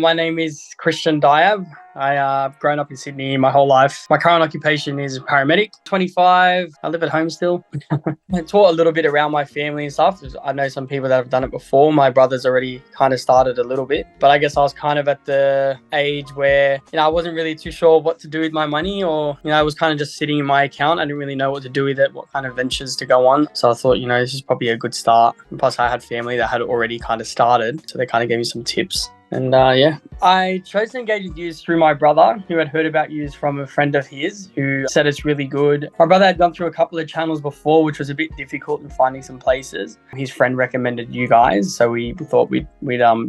My name is Christian Diab. I've grown up in Sydney my whole life. My current occupation is paramedic. 25. I live at home still. I taught a little bit around my family and stuff. I know some people that have done it before. My brother's already kind of started a little bit. But I guess I was kind of at the age where, I wasn't really too sure what to do with my money, or, I was kind of just sitting in my account. I didn't really know what to do with it, what kind of ventures to go on. So I thought, this is probably a good start. And plus I had family that had already kind of started. So they kind of gave me some tips. And I chose to engage with Use through my brother, who had heard about Use from a friend of his who said it's really good. My brother had gone through a couple of channels before, which was a bit difficult in finding some places. His friend recommended you guys, so we thought we'd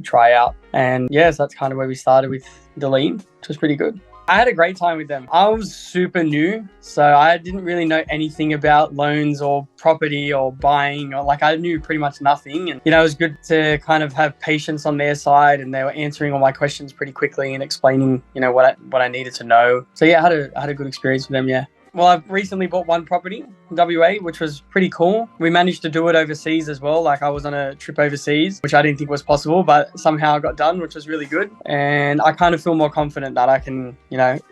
try out. And so that's kind of where we started with Dilleen, which was pretty good. I had a great time with them. I was super new, so I didn't really know anything about loans or property or buying, or I knew pretty much nothing. And, it was good to kind of have patience on their side, and they were answering all my questions pretty quickly and explaining, what I needed to know. So I had a good experience with them, Well, I've recently bought one property in WA, which was pretty cool. We managed to do it overseas as well. I was on a trip overseas, which I didn't think was possible, but somehow it got done, which was really good. And I kind of feel more confident that I can,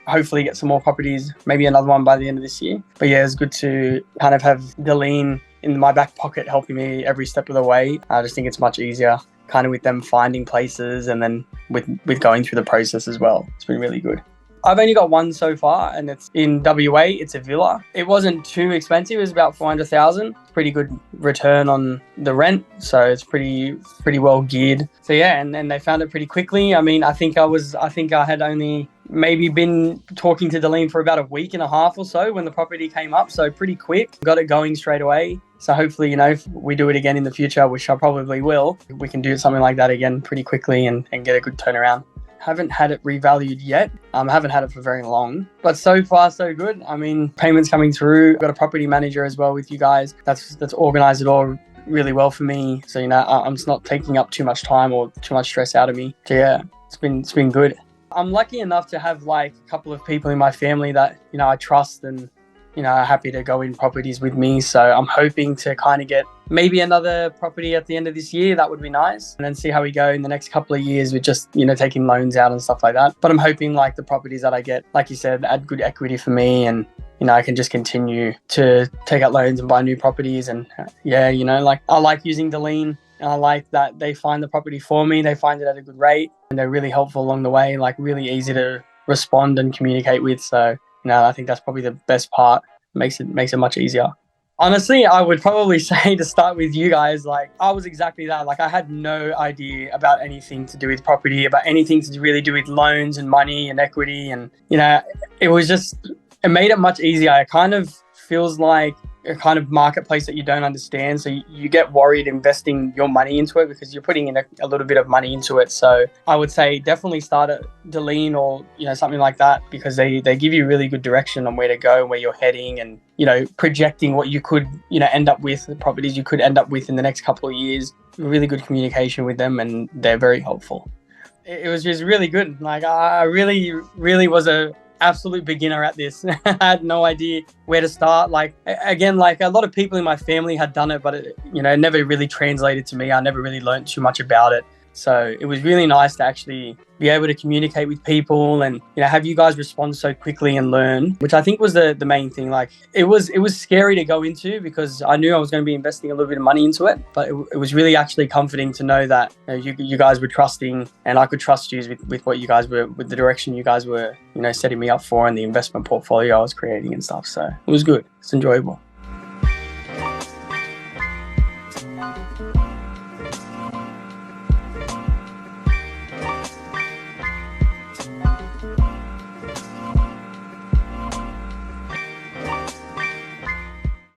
hopefully get some more properties, maybe another one by the end of this year. But it's good to kind of have Dilleen in my back pocket helping me every step of the way. I just think it's much easier kind of with them finding places, and then with going through the process as well. It's been really good. I've only got one so far, and it's in WA. It's a villa. It wasn't too expensive. It was about 400,000. Pretty good return on the rent, so it's pretty well geared. So and then they found it pretty quickly. I think I had only maybe been talking to Dilleen for about a week and a half or so when the property came up. So pretty quick. Got it going straight away. So hopefully, if we do it again in the future, which I probably will, we can do something like that again pretty quickly and get a good turnaround. Haven't had it revalued yet. Haven't had it for very long, but so far so good. Payments coming through. I've got a property manager as well with you guys. That's organized it all really well for me. So I'm just not taking up too much time or too much stress out of me. So it's been good. I'm lucky enough to have a couple of people in my family that I trust and are happy to go in properties with me. So I'm hoping to kind of get maybe another property at the end of this year. That would be nice. And then see how we go in the next couple of years with just, taking loans out and stuff like that. But I'm hoping the properties that I get, like you said, add good equity for me, and, I can just continue to take out loans and buy new properties. And I like using Dilleen. And I like that they find the property for me. They find it at a good rate, and they're really helpful along the way, really easy to respond and communicate with. So, I think that's probably the best part. Makes it much easier. Honestly, I would probably say to start with you guys, I was exactly that. I had no idea about anything to do with property, about anything to really do with loans and money and equity. And, it made it much easier. It kind of feels like a kind of marketplace that you don't understand. So you get worried investing your money into it because you're putting in a little bit of money into it. So I would say definitely start at Dilleen or, something like that, because they give you really good direction on where to go and where you're heading, and, projecting what you could, end up with, the properties you could end up with in the next couple of years. Really good communication with them, and they're very helpful. It was just really good. I really, really was a absolute beginner at this. I had no idea where to start. Again, a lot of people in my family had done it, but it never really translated to me. I never really learned too much about it. So it was really nice to actually be able to communicate with people and, have you guys respond so quickly and learn, which I think was the main thing. It was scary to go into because I knew I was going to be investing a little bit of money into it, but it was really actually comforting to know that you guys were trusting, and I could trust you with what you guys were, with the direction you guys were, setting me up for, and the investment portfolio I was creating and stuff. So it was good. It's enjoyable.